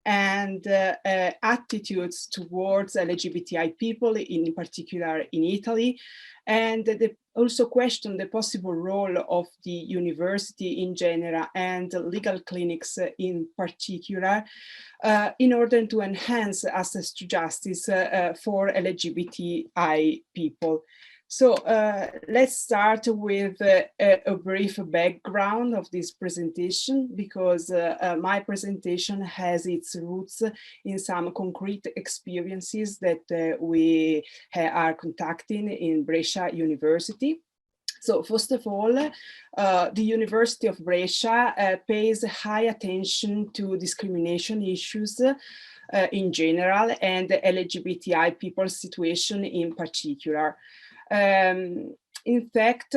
and attitudes towards LGBTI people, in particular in Italy, and also question the possible role of the university in general and legal clinics in particular in order to enhance access to justice for LGBTI people. So let's start with a brief background of this presentation, because my presentation has its roots in some concrete experiences that we are conducting in Brescia University. So first of all, the University of Brescia pays high attention to discrimination issues in general and LGBTI people's situation in particular. In fact,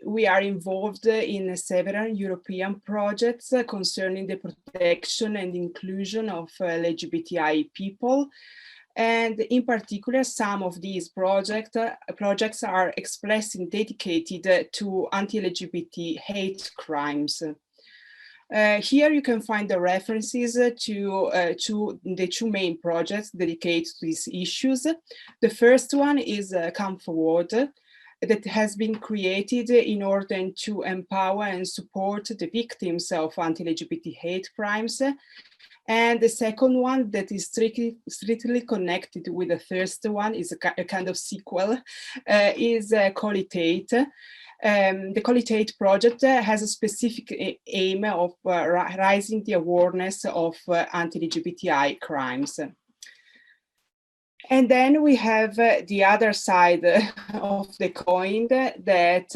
we are involved in several European projects concerning the protection and inclusion of LGBTI people. And in particular, some of these projects are expressly dedicated to anti-LGBT hate crimes. Here you can find the references to the two main projects dedicated to these issues. The first one is Come Forward, that has been created in order to empower and support the victims of anti-LGBT hate crimes. And the second one that is strictly connected with the first one is a kind of sequel, is Colitate. The Colitate project has a specific aim of raising the awareness of anti-LGBTI crimes. And then we have the other side of the coin, that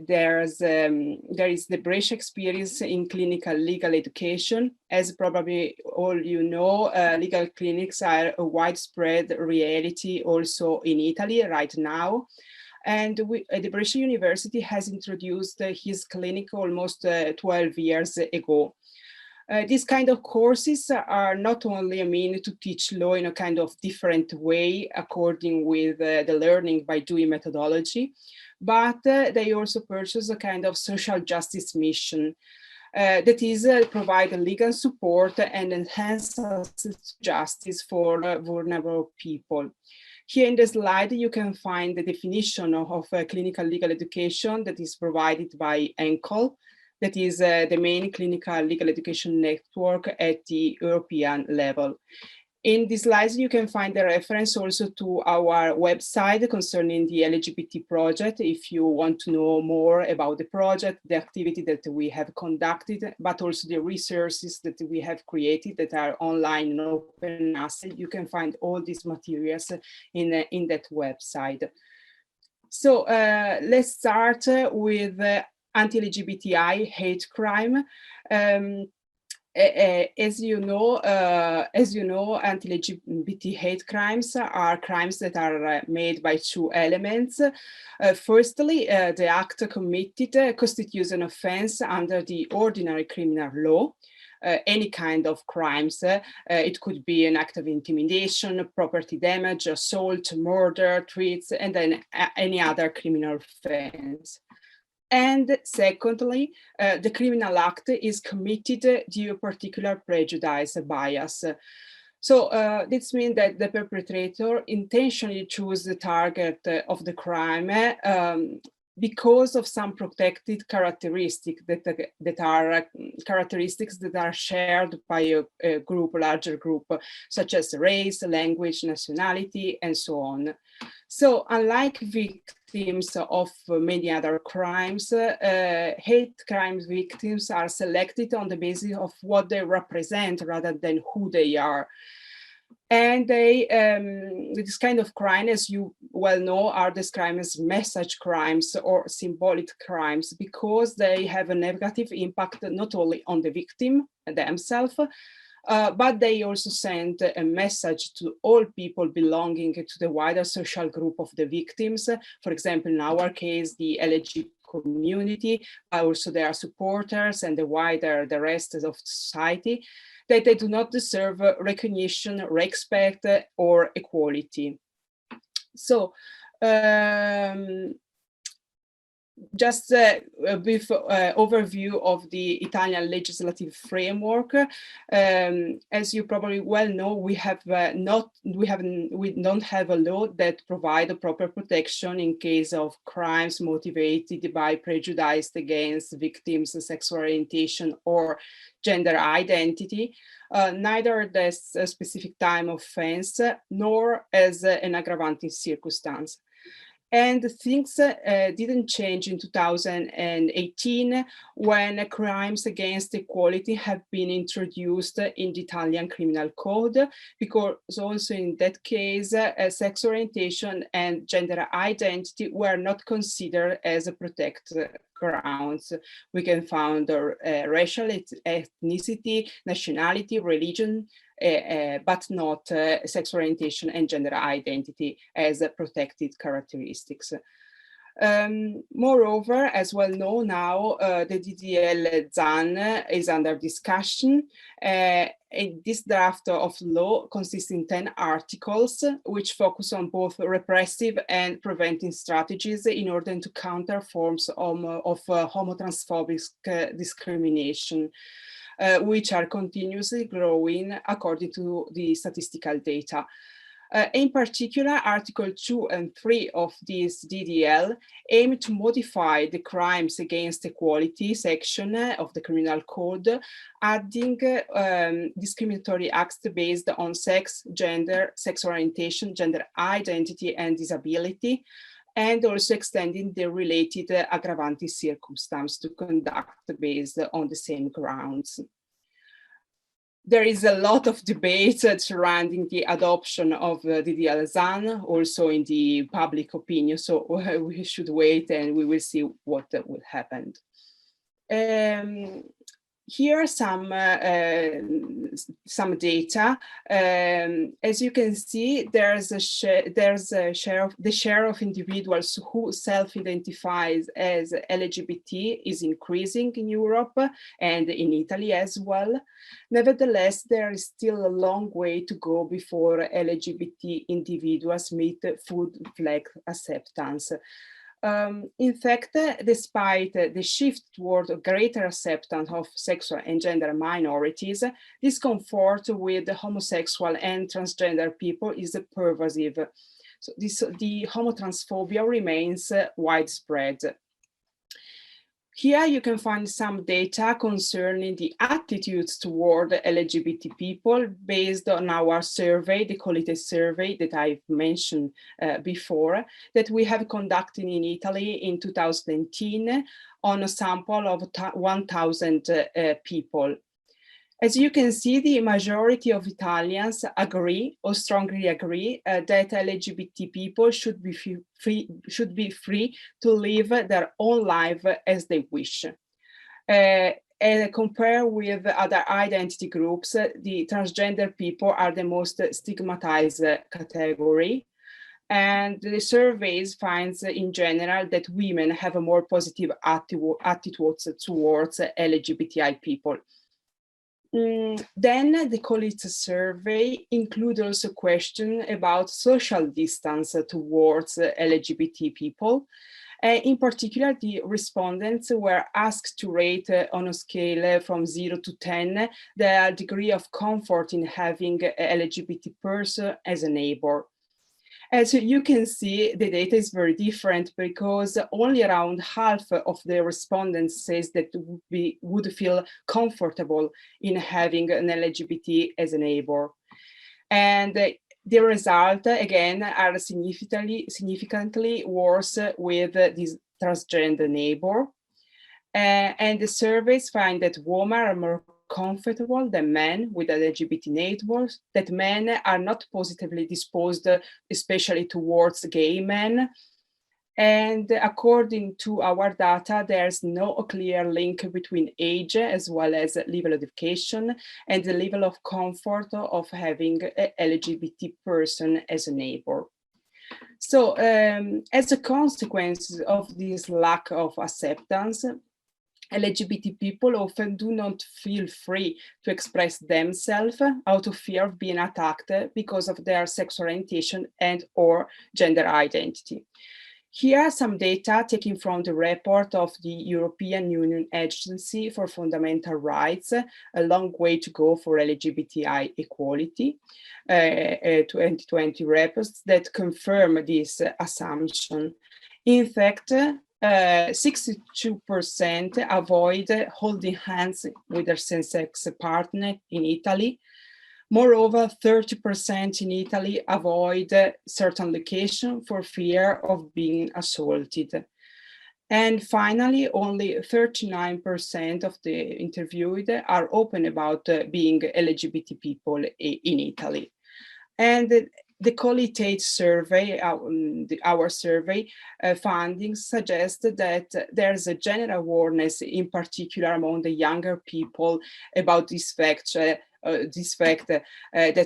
there is the Brescia experience in clinical legal education. As probably all you know, legal clinics are a widespread reality also in Italy right now. And the Brescia University has introduced his clinic almost 12 years ago. These kind of courses are not only a mean to teach law in a kind of different way, according with the learning by doing methodology, but they also purchase a kind of social justice mission. That is, provide legal support and enhance justice for vulnerable people. Here in the slide, you can find the definition of clinical legal education that is provided by ENCOL. That is the main clinical legal education network at the European level. In these slides, you can find the reference also to our website concerning the LGBT project, if you want to know more about the project, the activity that we have conducted, but also the resources that we have created that are online and open access. You can find all these materials in that website. So let's start with anti-LGBTI hate crime. As you know, anti-LGBT hate crimes are crimes that are made by two elements. Firstly, the act committed constitutes an offense under the ordinary criminal law. Any kind of crimes. It could be an act of intimidation, property damage, assault, murder, threats, and then any other criminal offense. And secondly, the criminal act is committed due to a particular prejudice, bias. So this means that the perpetrator intentionally chooses the target of the crime because of some protected characteristics that are characteristics that are shared by a group, a larger group, such as race, language, nationality, and so on. So unlike victims of many other crimes, hate crime victims are selected on the basis of what they represent rather than who they are. And this kind of crime, as you well know, are described as message crimes or symbolic crimes because they have a negative impact not only on the victim themselves, but they also send a message to all people belonging to the wider social group of the victims. For example, in our case, the LGBT community, but also their supporters and the rest of society, that they do not deserve recognition, respect, or equality. So just a brief overview of the Italian legislative framework. As you probably well know, we don't have a law that provide a proper protection in case of crimes motivated by prejudice against victims' sexual orientation or gender identity, neither as a specific time offense nor as an aggravating circumstance. And things didn't change in 2018 when crimes against equality have been introduced in the Italian criminal code, because also in that case, sex orientation and gender identity were not considered as a protected grounds. We can find racial, ethnicity, nationality, religion, but not sexual orientation and gender identity as protected characteristics. Moreover, as well known now, the DDL ZAN is under discussion. This draft of law consists in 10 articles, which focus on both repressive and preventing strategies in order to counter forms of homotransphobic discrimination. Which are continuously growing according to the statistical data. In particular, Article 2 and 3 of this DDL aim to modify the crimes against equality section of the criminal code, adding discriminatory acts based on sex, gender, sexual orientation, gender identity, and disability, and also extending the related aggravating circumstance to conduct based on the same grounds. There is a lot of debate surrounding the adoption of the DDL ZAN, also in the public opinion, so we should wait and we will see what will happen. Here are some data. As you can see, there's a share of individuals who self-identifies as LGBT is increasing in Europe and in Italy as well. Nevertheless, there is still a long way to go before LGBT individuals meet full-fledged acceptance. In fact, despite the shift toward greater acceptance of sexual and gender minorities, discomfort with homosexual and transgender people is pervasive. So the homotransphobia remains widespread. Here you can find some data concerning the attitudes toward LGBT people based on our survey, the quality survey that I've mentioned before, that we have conducted in Italy in 2010 on a sample of 1,000 people. As you can see, the majority of Italians agree or strongly agree that LGBT people should be free to live their own life as they wish. And compared with other identity groups, the transgender people are the most stigmatized category. And the surveys finds in general that women have a more positive attitudes towards LGBTI people. Then the quality survey includes also a question about social distance towards LGBT people. In particular, the respondents were asked to rate on a scale from 0 to 10 their degree of comfort in having an LGBT person as a neighbor. As you can see, the data is very different because only around half of the respondents says that would feel comfortable in having an LGBT as a neighbor. And the result, again, are significantly worse with this transgender neighbor. And the surveys find that women are more comfortable than men with LGBT neighbors, that men are not positively disposed, especially towards gay men. And according to our data, there's no clear link between age as well as level of education and the level of comfort of having an LGBT person as a neighbor. So as a consequence of this lack of acceptance, LGBT people often do not feel free to express themselves out of fear of being attacked because of their sexual orientation and or gender identity. Here are some data taken from the report of the European Union Agency for Fundamental Rights, a long way to go for LGBTI equality, 2020 reports that confirm this assumption. In fact, 62% avoid holding hands with their same-sex partner in Italy. Moreover, 30% in Italy avoid certain location for fear of being assaulted. And finally, only 39% of the interviewed are open about being LGBT people in Italy. And the qualitative survey, our survey findings suggest that there's a general awareness, in particular among the younger people, about this fact that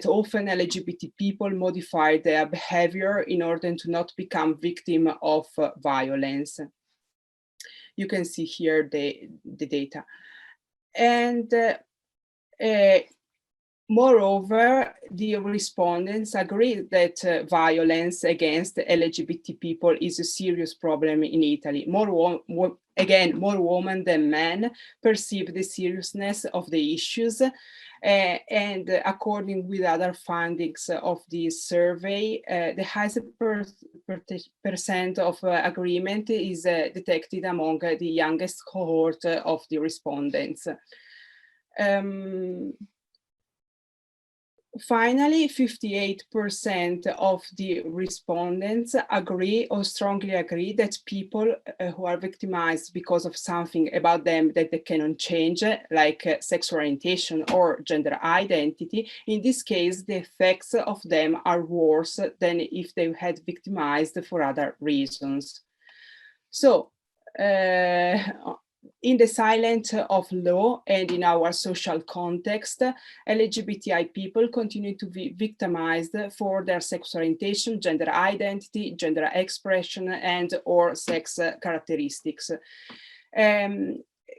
often LGBT people modify their behavior in order to not become victim of violence. You can see here the data. And moreover, the respondents agree that violence against LGBT people is a serious problem in Italy. More women than men perceive the seriousness of the issues. And according with other findings of this survey, the highest percent of agreement is detected among the youngest cohort of the respondents. Finally, 58% of the respondents agree or strongly agree that people who are victimized because of something about them that they cannot change, like sexual orientation or gender identity, in this case, the effects of them are worse than if they had victimized for other reasons. So, in the silence of law and in our social context, LGBTI people continue to be victimized for their sexual orientation, gender identity, gender expression, and or sex characteristics.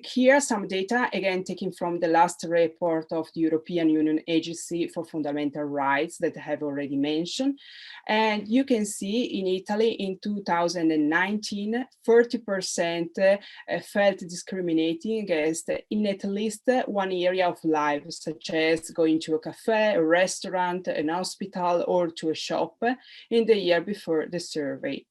Here are some data, again, taken from the last report of the European Union Agency for Fundamental Rights that I have already mentioned. And you can see in Italy in 2019, 30% felt discriminating against in at least one area of life, such as going to a cafe, a restaurant, an hospital, or to a shop in the year before the survey.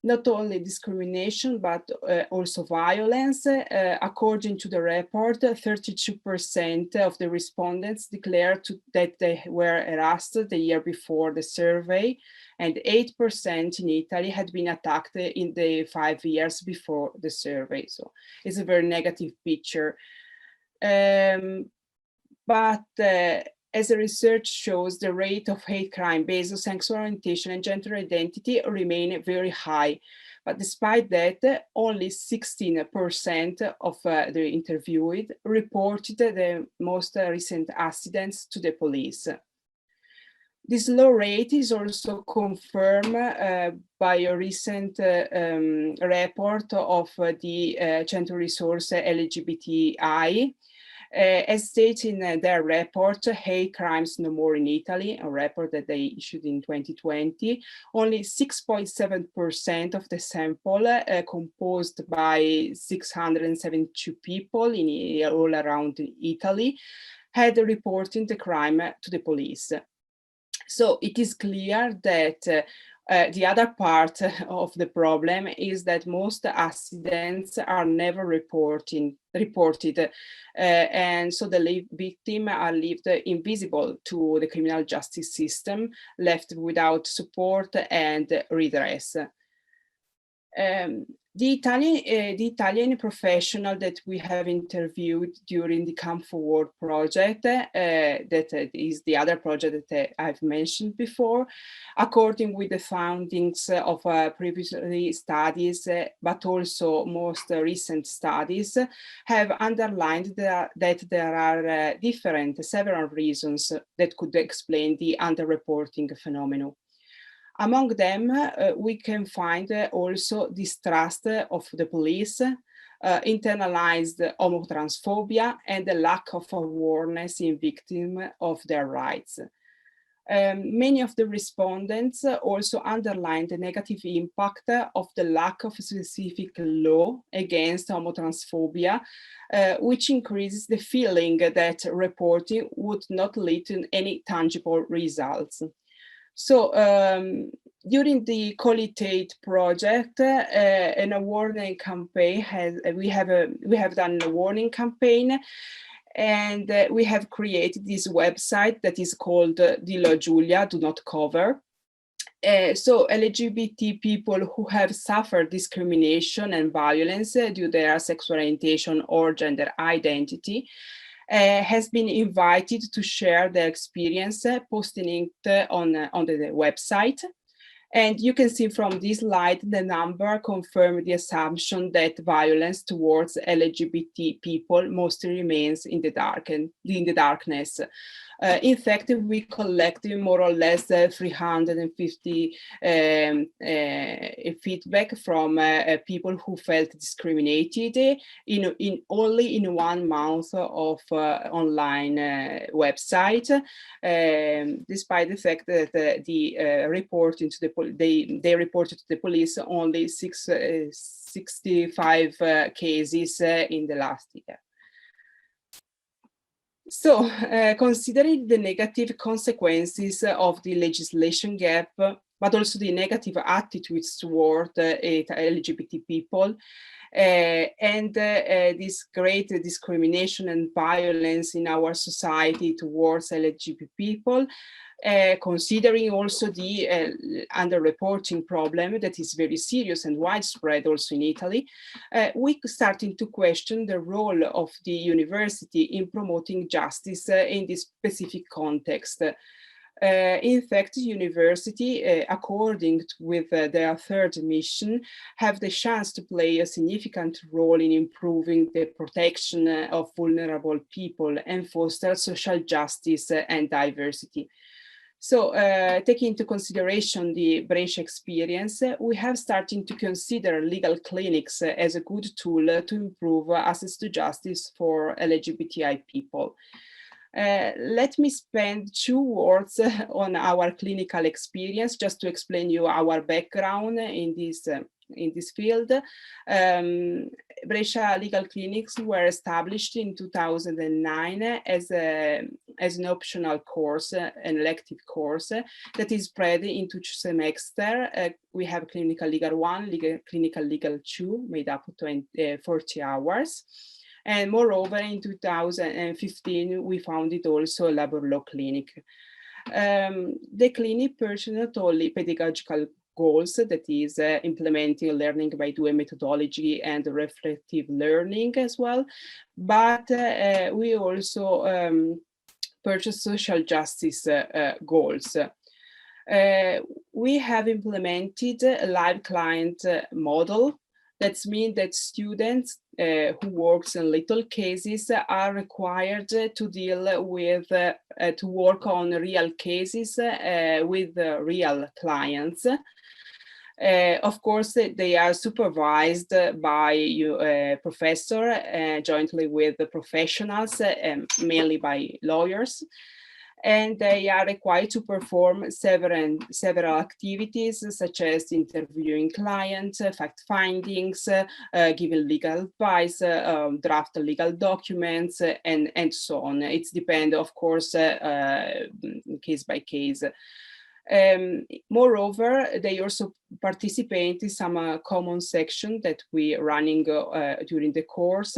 Not only discrimination, but also violence. According to the report, 32% of the respondents declared that they were harassed the year before the survey, and 8% in Italy had been attacked in the 5 years before the survey. So it's a very negative picture. But as the research shows, the rate of hate crime based on sexual orientation and gender identity remain very high. But despite that, only 16% of the interviewed reported the most recent accidents to the police. This low rate is also confirmed by a recent report of the Centro Risorse LGBTI. As stated in their report, Hate Crimes No More in Italy, a report that they issued in 2020, only 6.7% of the sample, composed by 672 people all around Italy, had reported the crime to the police. So it is clear that the other part of the problem is that most accidents are never reported, and so the victims are left invisible to the criminal justice system, left without support and redress. The Italian professional that we have interviewed during the Come Forward project, that is the other project that I've mentioned before, according with the findings of previous studies, but also most recent studies, have underlined that there are several reasons that could explain the underreporting phenomenon. Among them, we can find also distrust of the police, internalized homotransphobia, and the lack of awareness in victims of their rights. Many of the respondents also underlined the negative impact of the lack of a specific law against homotransphobia, which increases the feeling that reporting would not lead to any tangible results. So during the Qualitate project, an warning campaign we have done a warning campaign, and we have created this website that is called Dillo Giulia Do Not Cover. So LGBT people who have suffered discrimination and violence due to their sexual orientation or gender identity has been invited to share their experience, posting it on the website. And you can see from this slide, the number confirm the assumption that violence towards LGBT people mostly remains in the darkness. In fact, we collected more or less 350 feedback from people who felt discriminated only in 1 month of online website, despite the fact that they reported to the police only 65 cases in the last year. So, considering the negative consequences of the legislation gap, but also the negative attitudes toward LGBT people, and this great discrimination and violence in our society towards LGBT people, considering also the underreporting problem that is very serious and widespread also in Italy, we starting to question the role of the university in promoting justice in this specific context. In fact, university, according with their third mission, have the chance to play a significant role in improving the protection of vulnerable people and foster social justice and diversity. So, taking into consideration the Brescia experience, we have started to consider legal clinics as a good tool to improve access to justice for LGBTI people. Let me spend 2 words on our clinical experience, just to explain you our background in this field. Brescia legal clinics were established in 2009 as an optional course, an elective course that is spread into 2 semesters. We have clinical legal 1, clinical legal 2, made up of 40 hours. And moreover, in 2015, we founded also a labor law clinic. The clinic pursued not only pedagogical goals, that is implementing learning by doing methodology and reflective learning as well, but we also pursue social justice goals. We have implemented a live client model. That means that students who work in little cases are required to deal with, to work on real cases with real clients. Of course, they are supervised by a professor jointly with the professionals, mainly by lawyers. And they are required to perform several activities, such as interviewing clients, fact findings, giving legal advice, draft legal documents, and so on. It depends, of course, case by case. Moreover, they also participate in some common section that we running during the course,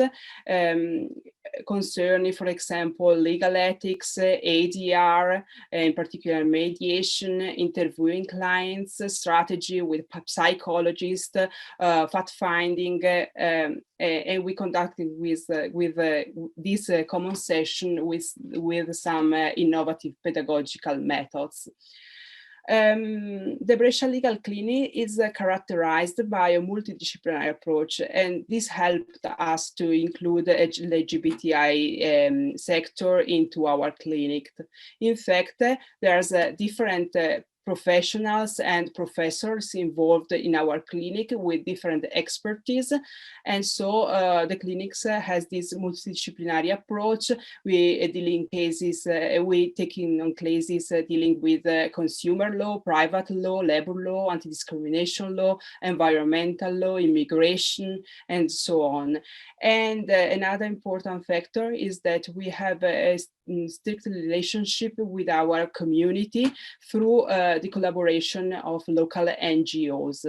concerning, for example, legal ethics, ADR, in particular mediation, interviewing clients, strategy with psychologists, fact finding, and we conducted with this common session with some innovative pedagogical methods. The Brescia Legal Clinic is characterized by a multidisciplinary approach, and this helped us to include the LGBTI sector into our clinic. In fact, there's different professionals and professors involved in our clinic with different expertise. And so the clinics has this multidisciplinary approach. We dealing cases, we taking on cases dealing with consumer law, private law, labor law, anti-discrimination law, environmental law, immigration, and so on. And another important factor is that we have a strict relationship with our community through the collaboration of local NGOs.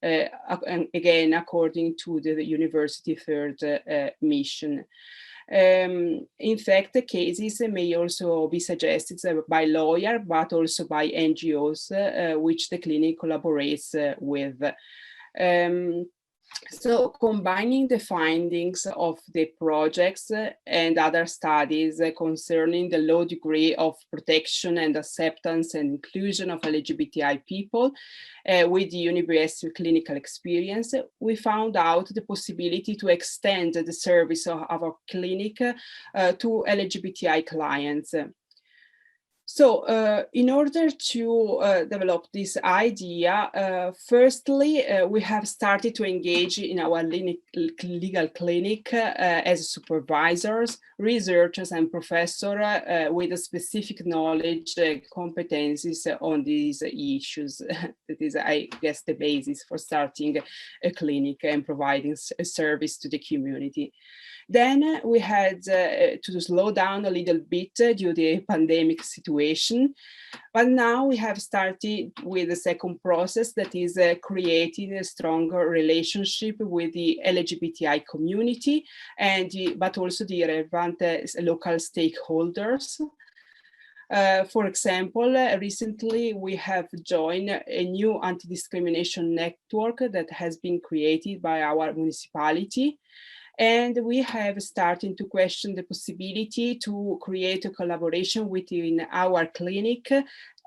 And again, according to the university third mission. In fact, the cases may also be suggested by lawyers, but also by NGOs, which the clinic collaborates with. So combining the findings of the projects and other studies concerning the low degree of protection and acceptance and inclusion of LGBTI people with the university clinical experience, we found out the possibility to extend the service of our clinic to LGBTI clients. So in order to develop this idea, firstly, we have started to engage in our legal clinic as supervisors, researchers, and professors with a specific knowledge, competencies on these issues. That is, I guess, the basis for starting a clinic and providing a service to the community. Then we had to slow down a little bit due to the pandemic situation. But now we have started with the second process, that is creating a stronger relationship with the LGBTI community, and but also the relevant local stakeholders. For example, recently we have joined a new anti-discrimination network that has been created by our municipality. And we have started to question the possibility to create a collaboration within our clinic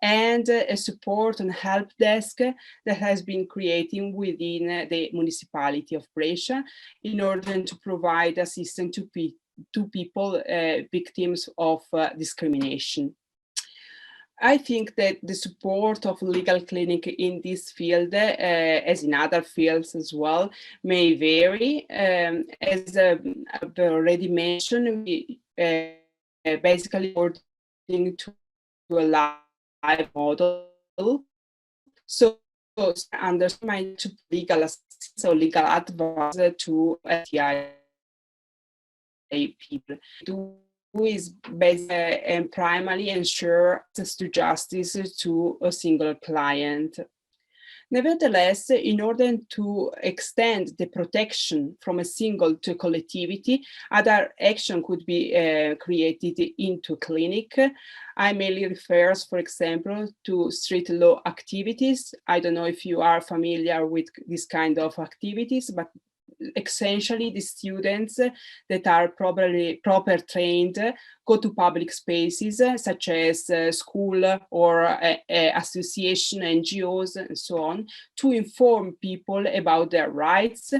and a support and help desk that has been created within the municipality of Brescia in order to provide assistance to people victims of discrimination. I think that the support of legal clinic in this field, as in other fields as well, may vary. As I've already mentioned, we basically according to a live model. So understand to legal assistance or legal advice to LGBTI people. Who is based and primarily ensure access to justice to a single client. Nevertheless, in order to extend the protection from a single to collectivity, other action could be created into clinic. I mainly refers, for example, to street law activities. I don't know if you are familiar with this kind of activities, but essentially the students that are proper trained go to public spaces such as school or association, NGOs, and so on, to inform people about their rights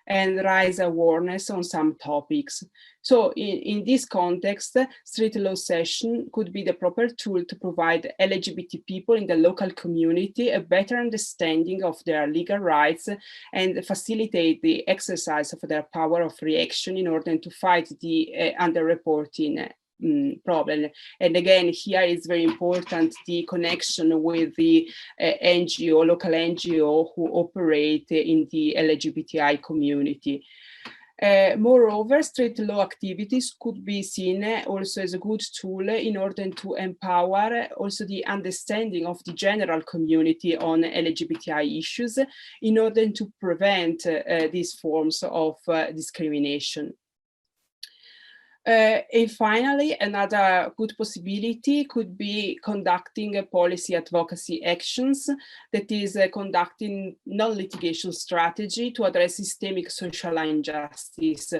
and raise awareness on some topics. So in this context, street law session could be the proper tool to provide LGBT people in the local community a better understanding of their legal rights and facilitate the exercise of their power of reaction in order to fight the underreporting problem. And again, here is very important the connection with the NGO, local NGO who operate in the LGBTI community. Moreover, street law activities could be seen also as a good tool in order to empower also the understanding of the general community on LGBTI issues in order to prevent these forms of discrimination. And finally, another good possibility could be conducting policy advocacy actions, that is conducting non-litigation strategy to address systemic social injustice.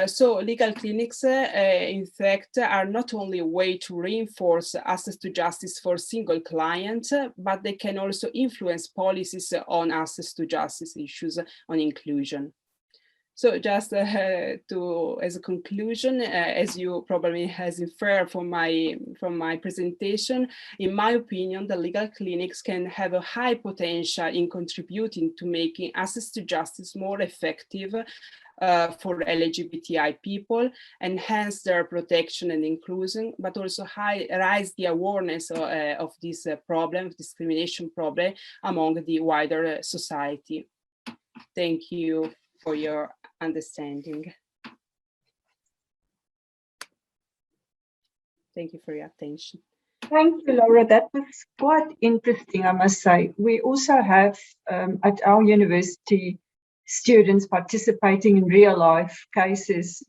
So legal clinics, in fact, are not only a way to reinforce access to justice for single clients, but they can also influence policies on access to justice issues on inclusion. So just as a conclusion, as you probably has inferred from my presentation, in my opinion, the legal clinics can have a high potential in contributing to making access to justice more effective for LGBTI people, enhance their protection and inclusion, but also raise the awareness of this problem, discrimination problem, among the wider society. Thank you for your understanding. Thank you for your attention. Thank you, Laura. That was quite interesting, I must say. We also have at our university students participating in real life cases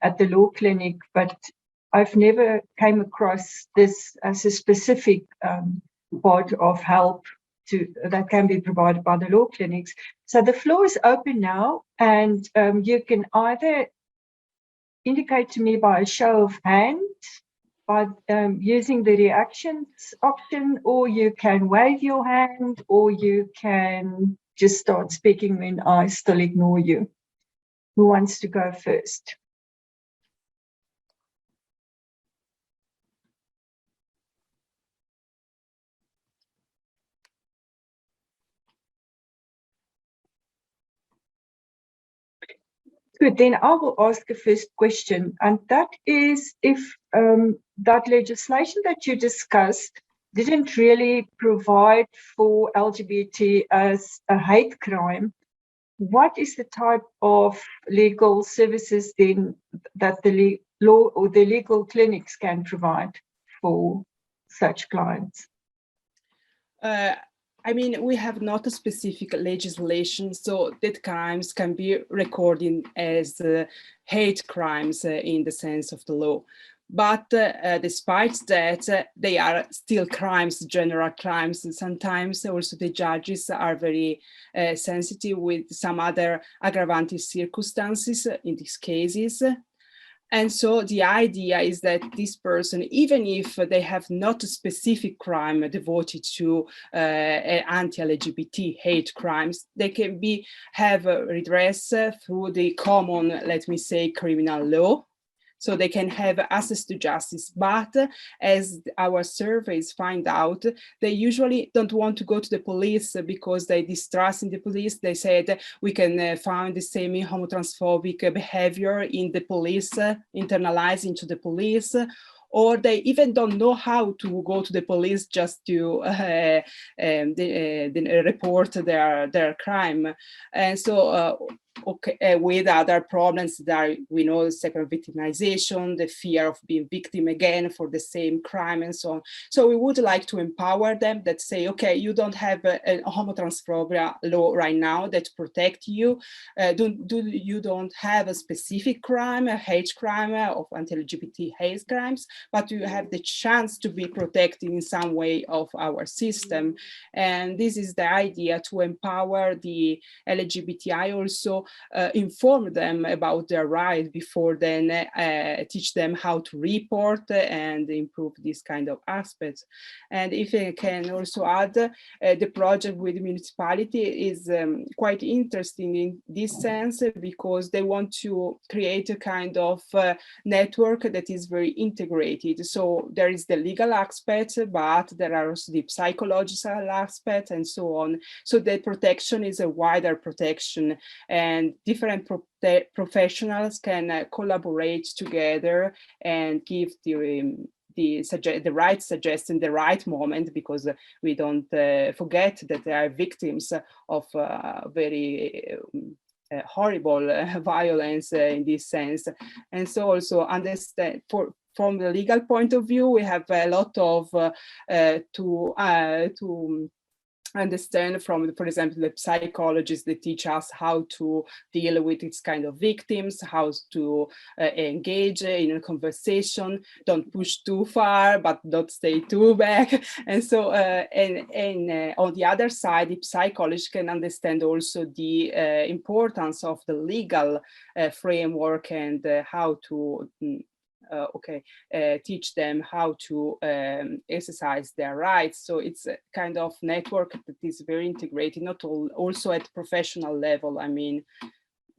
at the law clinic, but I've never came across this as a specific part of help that can be provided by the law clinics. So the floor is open now, and you can either indicate to me by a show of hands, by using the reactions option, or you can wave your hand, or you can just start speaking when I still ignore you. Who wants to go first? Good, then I will ask the first question, and that is if that legislation that you discussed didn't really provide for LGBT as a hate crime, what is the type of legal services then that the law or the legal clinics can provide for such clients? I mean, we have not a specific legislation, so that crimes can be recorded as hate crimes in the sense of the law. But despite that, they are still crimes, general crimes. And sometimes also the judges are very sensitive with some other aggravating circumstances in these cases. And so the idea is that this person, even if they have not a specific crime devoted to anti-LGBT hate crimes, they can have redress through the common, let me say, criminal law. So they can have access to justice. But as our surveys find out, they usually don't want to go to the police because they distrust in the police. They said we can find the same homotransphobic behavior in the police, internalized into the police, or they even don't know how to go to the police just to report their crime. And so with other problems that we know, the second victimization, the fear of being victim again for the same crime and so on. So we would like to empower them that say, okay, you don't have a homotransphobia law right now that protect you. You don't have a specific crime, a hate crime of anti-LGBT hate crimes, but you have the chance to be protected in some way of our system. And this is the idea, to empower the LGBTI, also inform them about their rights before then teach them how to report and improve this kind of aspects. And if I can also add, the project with the municipality is quite interesting in this sense, because they want to create a kind of network that is very integrated. So there is the legal aspect, but there are also the psychological aspect and so on. So the protection is a wider protection, and different professionals can collaborate together and give the right suggestion, the right moment, because we don't forget that they are victims of very horrible violence in this sense. And so also understand, from the legal point of view, we have a lot of to understand from, for example, the psychologists that teach us how to deal with this kind of victims, how to engage in a conversation, don't push too far, but don't stay too back. And so, and on the other side, the psychologist can understand also the importance of the legal framework and how to teach them how to exercise their rights. So it's a kind of network that is very integrated, not also at professional level. I mean,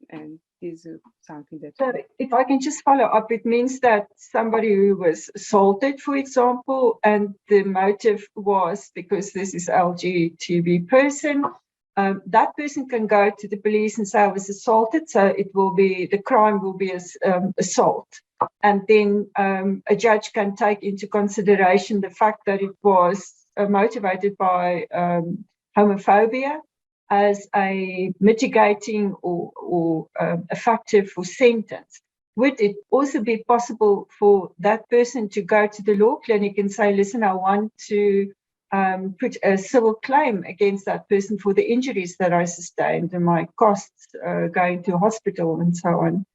And this is something that... So if I can just follow up, it means that somebody who was assaulted, for example, and the motive was because this is LGTB person, that person can go to the police and say I was assaulted, so it will be, the crime will be assault. And then a judge can take into consideration the fact that it was motivated by homophobia as a mitigating or a factor for sentence. Would it also be possible for that person to go to the law clinic and say, listen, I want to put a civil claim against that person for the injuries that I sustained and my costs going to hospital and so on?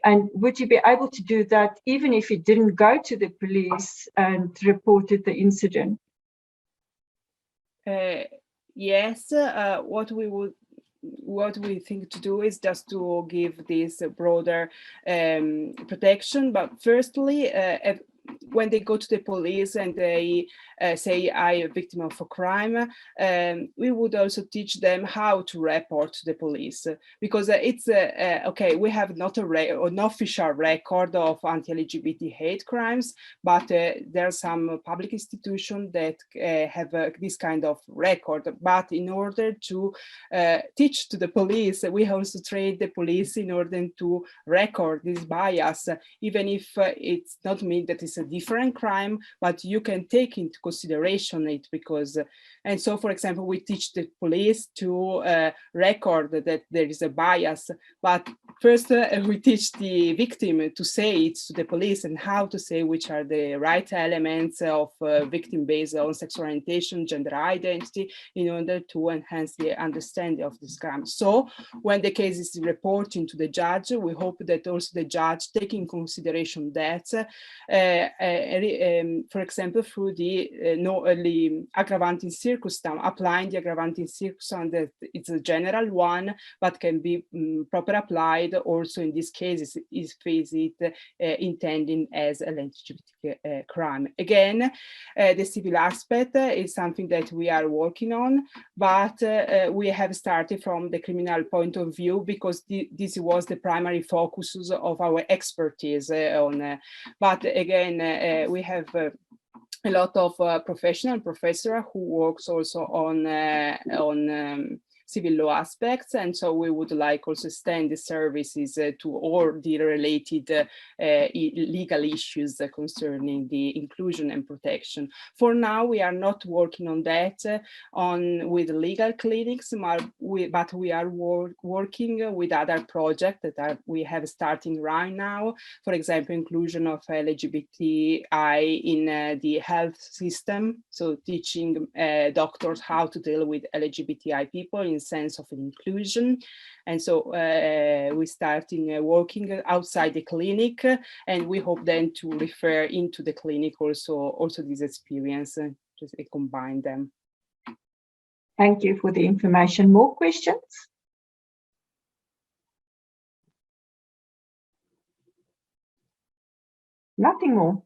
And would you be able to do that even if you didn't go to the police and reported the incident? Yes, what we think to do is just to give this broader protection. But firstly, when they go to the police and they say I'm a victim of a crime, we would also teach them how to report to the police, because it's okay, we have not an official record of anti-LGBT hate crimes, but there are some public institutions that have this kind of record. But in order to teach to the police, we also train the police in order to record this bias, even if it's not mean that it's a different crime, but you can take into consideration it, because and so, for example, we teach the police to record that there is a bias, but first we teach the victim to say it to the police and how to say which are the right elements of victim based on sexual orientation, gender identity, in order to enhance the understanding of this crime. So when the case is reporting to the judge, we hope that also the judge take in consideration that, for example, through the aggravating circumstance, applying the aggravating circumstance that it's a general one, but can be proper applied also in these cases if it intending as a LGBT crime. Again, the civil aspect is something that we are working on, but we have started from the criminal point of view because this was the primary focus of our expertise on. But again, we have a lot of professor who works also on civil law aspects, and so we would like also extend the services to all the related legal issues concerning the inclusion and protection. For now, we are not working on that with legal clinics, but we are working with other projects that we have starting right now. For example, inclusion of LGBTI in the health system, so teaching doctors how to deal with LGBTI people in sense of inclusion. And so we starting working outside the clinic, and we hope then to refer into the clinic also this experience, just combine them. Thank you for the information. More questions? Nothing more.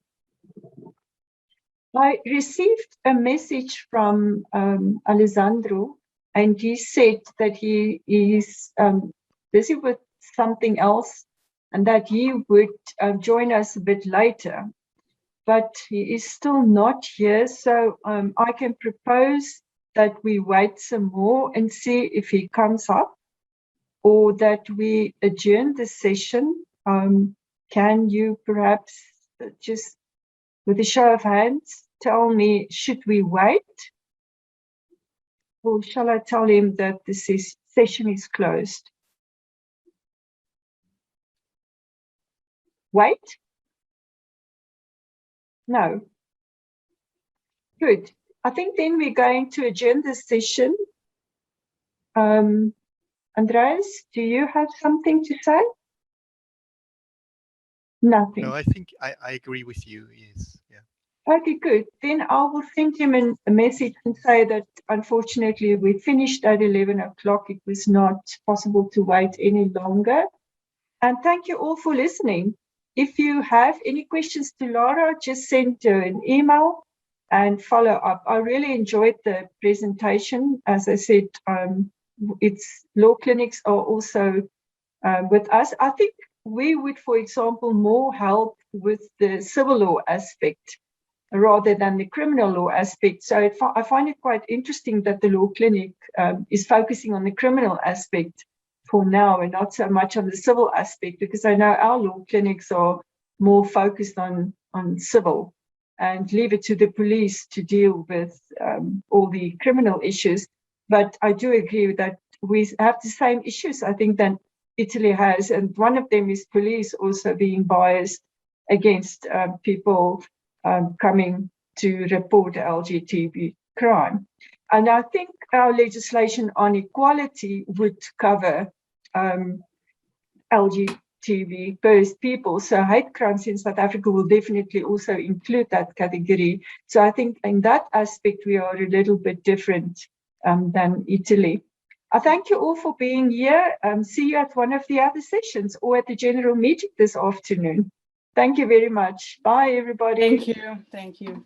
I received a message from Alessandro, and he said that he is busy with something else and that he would join us a bit later, but he is still not here. So I can propose that we wait some more and see if he comes up, or that we adjourn the session. Can you perhaps just, with a show of hands, tell me, should we wait? Or shall I tell him that the session is closed? Wait? No. Good. I think then we're going to adjourn the session. Andreas, do you have something to say? Nothing. No, I think I agree with you. Yes. Yeah. Okay, good. Then I will send him a message and say that unfortunately we finished at 11 o'clock. It was not possible to wait any longer. And thank you all for listening. If you have any questions to Laura, just send her an email and follow up. I really enjoyed the presentation. As I said, its law clinics are also with us. I think we would, for example, more help with the civil law aspect rather than the criminal law aspect. So I find it quite interesting that the law clinic is focusing on the criminal aspect for now and not so much on the civil aspect, because I know our law clinics are more focused on civil and leave it to the police to deal with all the criminal issues. But I do agree that we have the same issues, I think, that Italy has, and one of them is police also being biased against people coming to report LGBT crime. And I think our legislation on equality would cover LGBT first people. So hate crimes in South Africa will definitely also include that category. So I think in that aspect, we are a little bit different than Italy. I thank you all for being here. See you at one of the other sessions or at the general meeting this afternoon. Thank you very much. Bye, everybody. Thank you. Thank you.